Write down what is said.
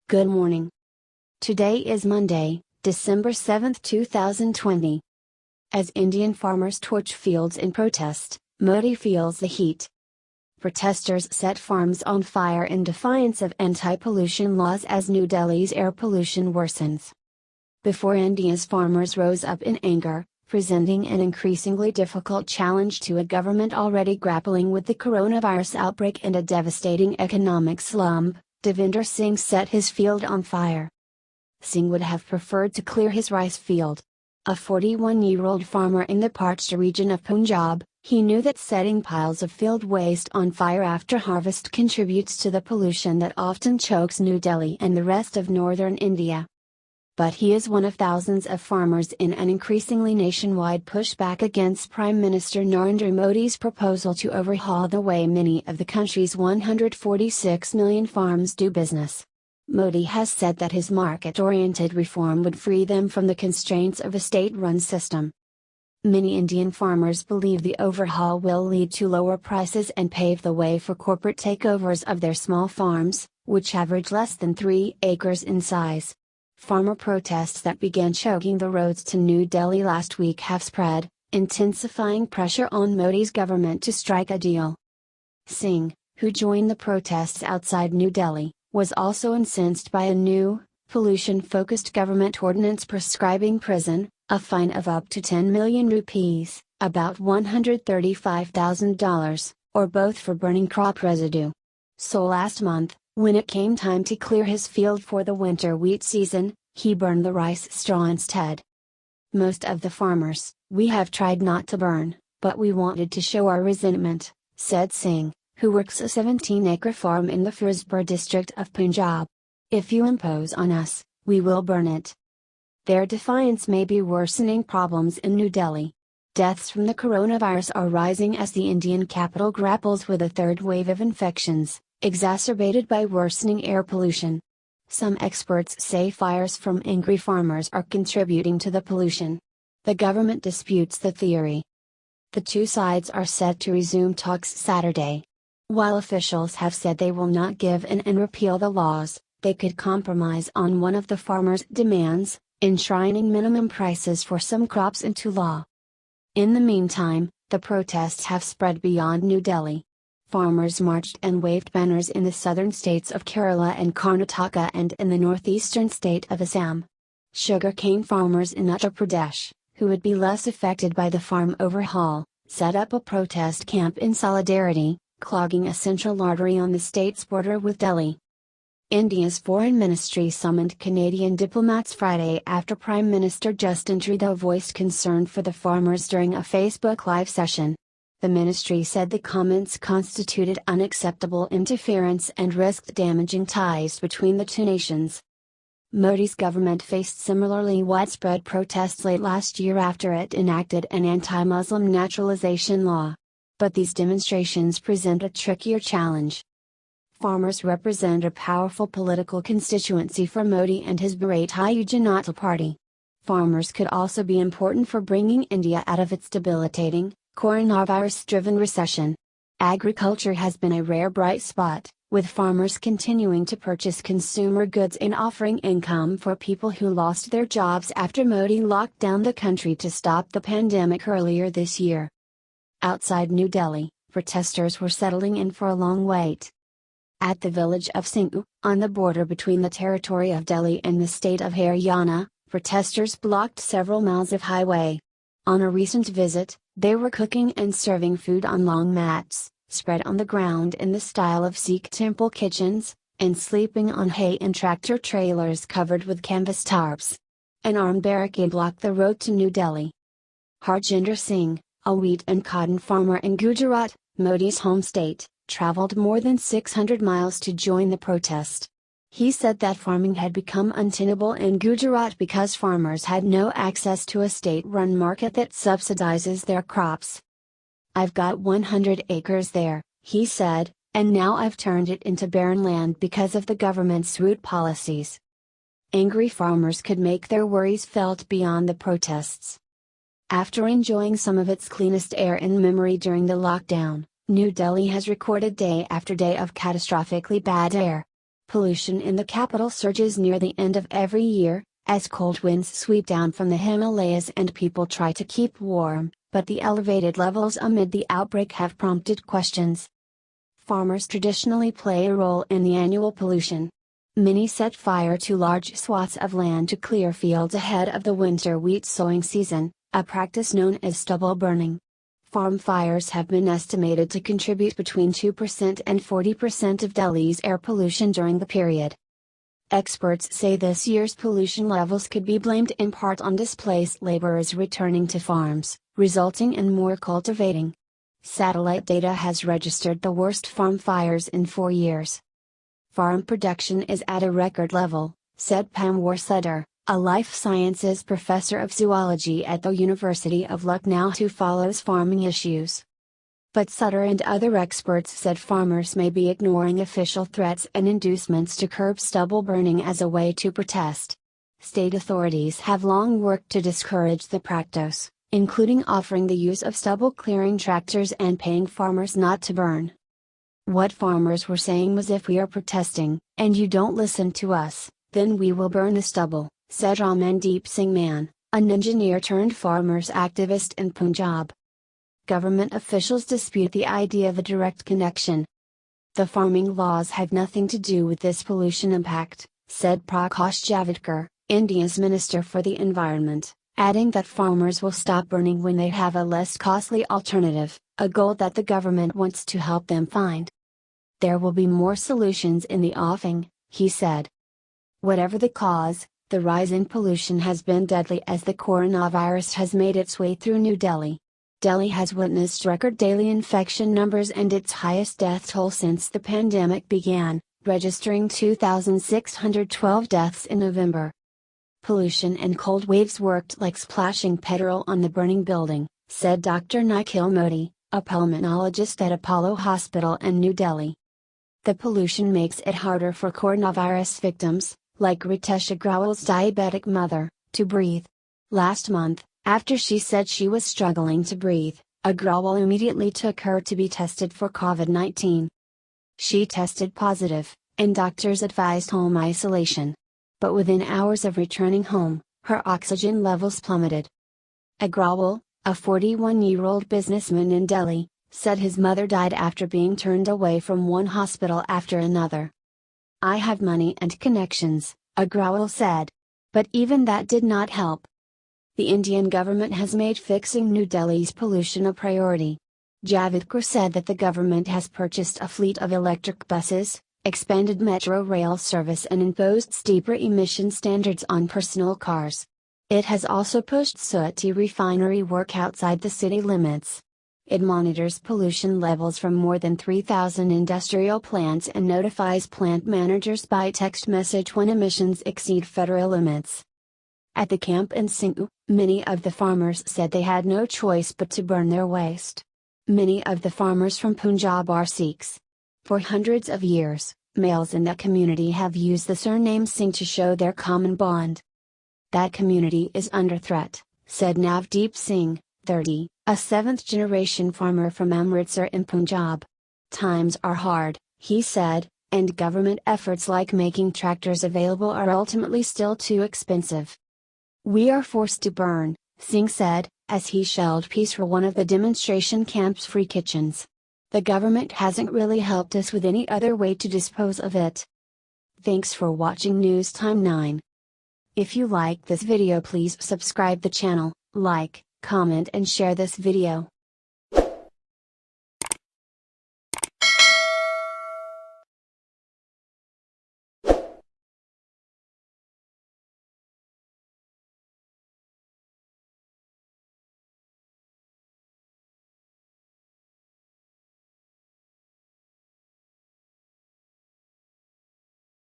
Good morning. Today is Monday, December 7, 2020. As Indian farmers torch fields in protest, Modi feels the heat. Protesters set farms on fire in defiance of anti-pollution laws as New Delhi's air pollution worsens. Before India's farmers rose up in anger, presenting an increasingly difficult challenge to a government already grappling with the coronavirus outbreak and a devastating economic slump, Devinder Singh set his field on fire. Singh would have preferred to clear his rice field. A 41-year-old farmer in the parched region of Punjab, he knew that setting piles of field waste on fire after harvest contributes to the pollution that often chokes New Delhi and the rest of northern India. But he is one of thousands of farmers in an increasingly nationwide pushback against Prime Minister Narendra Modi's proposal to overhaul the way many of the country's 146 million farms do business. Modi has said that his market-oriented reform would free them from the constraints of a state-run system. Many Indian farmers believe the overhaul will lead to lower prices and pave the way for corporate takeovers of their small farms, which average less than 3 acres in size. Farmer protests that began choking the roads to New Delhi last week have spread, intensifying pressure on Modi's government to strike a deal. Singh, who joined the protests outside New Delhi, was also incensed by a new, pollution-focused government ordinance prescribing prison, a fine of up to 10 million rupees, about $135,000, or both for burning crop residue. So last month, when it came time to clear his field for the winter wheat season, he burned the rice straw instead. Most of the farmers, we have tried not to burn, but we wanted to show our resentment, said Singh, who works a 17-acre farm in the Firozpur district of Punjab. If you impose on us, we will burn it. Their defiance may be worsening problems in New Delhi. Deaths from the coronavirus are rising as the Indian capital grapples with a third wave of infections, exacerbated by worsening air pollution. Some experts say fires from angry farmers are contributing to the pollution. The government disputes the theory. The two sides are set to resume talks Saturday. While officials have said they will not give in and repeal the laws, they could compromise on one of the farmers' demands, enshrining minimum prices for some crops into law. In the meantime, the protests have spread beyond New Delhi. Farmers marched and waved banners in the southern states of Kerala and Karnataka and in the northeastern state of Assam. Sugarcane farmers in Uttar Pradesh, who would be less affected by the farm overhaul, set up a protest camp in solidarity, clogging a central artery on the state's border with Delhi. India's foreign ministry summoned Canadian diplomats Friday after Prime Minister Justin Trudeau voiced concern for the farmers during a Facebook Live session. The ministry said the comments constituted unacceptable interference and risked damaging ties between the two nations. Modi's government faced similarly widespread protests late last year after it enacted an anti-Muslim naturalization law. But these demonstrations present a trickier challenge. Farmers represent a powerful political constituency for Modi and his Bharatiya Janata Party. Farmers could also be important for bringing India out of its debilitating, coronavirus-driven recession. Agriculture has been a rare bright spot, with farmers continuing to purchase consumer goods and offering income for people who lost their jobs after Modi locked down the country to stop the pandemic earlier this year. Outside New Delhi, protesters were settling in for a long wait. At the village of Singhu, on the border between the territory of Delhi and the state of Haryana, protesters blocked several miles of highway. On a recent visit, they were cooking and serving food on long mats, spread on the ground in the style of Sikh temple kitchens, and sleeping on hay and tractor trailers covered with canvas tarps. An armed barricade blocked the road to New Delhi. Harjinder Singh, a wheat and cotton farmer in Gujarat, Modi's home state, traveled more than 600 miles to join the protest. He said that farming had become untenable in Gujarat because farmers had no access to a state-run market that subsidizes their crops. I've got 100 acres there, he said, and now I've turned it into barren land because of the government's route policies. Angry farmers could make their worries felt beyond the protests. After enjoying some of its cleanest air in memory during the lockdown, New Delhi has recorded day after day of catastrophically bad air. Pollution in the capital surges near the end of every year, as cold winds sweep down from the Himalayas and people try to keep warm, but the elevated levels amid the outbreak have prompted questions. Farmers traditionally play a role in the annual pollution. Many set fire to large swaths of land to clear fields ahead of the winter wheat sowing season, a practice known as stubble burning. Farm fires have been estimated to contribute between 2% and 40% of Delhi's air pollution during the period. Experts say this year's pollution levels could be blamed in part on displaced laborers returning to farms, resulting in more cultivating. Satellite data has registered the worst farm fires in 4 years. Farm production is at a record level, said Pamwar Sutter, a life sciences professor of zoology at the University of Lucknow who follows farming issues. But Sutter and other experts said farmers may be ignoring official threats and inducements to curb stubble burning as a way to protest. State authorities have long worked to discourage the practice, including offering the use of stubble clearing tractors and paying farmers not to burn. What farmers were saying was, if we are protesting, and you don't listen to us, then we will burn the stubble, said Ramandeep Singh Mann, an engineer turned farmers activist in Punjab. Government officials dispute the idea of a direct connection. The farming laws have nothing to do with this pollution impact, said Prakash Javadekar, India's Minister for the Environment, adding that farmers will stop burning when they have a less costly alternative, a goal that the government wants to help them find. There will be more solutions in the offing, he said. Whatever the cause, the rise in pollution has been deadly as the coronavirus has made its way through New Delhi. Delhi has witnessed record daily infection numbers and its highest death toll since the pandemic began, registering 2,612 deaths in November. Pollution and cold waves worked like splashing petrol on the burning building, said Dr. Nikhil Modi, a pulmonologist at Apollo Hospital in New Delhi. The pollution makes it harder for coronavirus victims, like Ritesh Agrawal's diabetic mother, to breathe. Last month, after she said she was struggling to breathe, Agrawal immediately took her to be tested for COVID-19. She tested positive, and doctors advised home isolation. But within hours of returning home, her oxygen levels plummeted. Agrawal, a 41-year-old businessman in Delhi, said his mother died after being turned away from one hospital after another. I have money and connections, Agrawal said. But even that did not help. The Indian government has made fixing New Delhi's pollution a priority. Javadekar said that the government has purchased a fleet of electric buses, expanded metro rail service and imposed steeper emission standards on personal cars. It has also pushed Sooty refinery work outside the city limits. It monitors pollution levels from more than 3,000 industrial plants and notifies plant managers by text message when emissions exceed federal limits. At the camp in Singhu, many of the farmers said they had no choice but to burn their waste. Many of the farmers from Punjab are Sikhs. For hundreds of years, males in that community have used the surname Singh to show their common bond. That community is under threat, said Navdeep Singh, 30, a 7th-generation farmer from Amritsar in Punjab. Times are hard, he said, and government efforts like making tractors available are ultimately still too expensive. We are forced to burn, Singh said, as he shelled peas for one of the demonstration camp's free kitchens. The government hasn't really helped us with any other way to dispose of it. Thanks for watching News Time 9. If you like this video, please subscribe the channel, like, comment and share this video.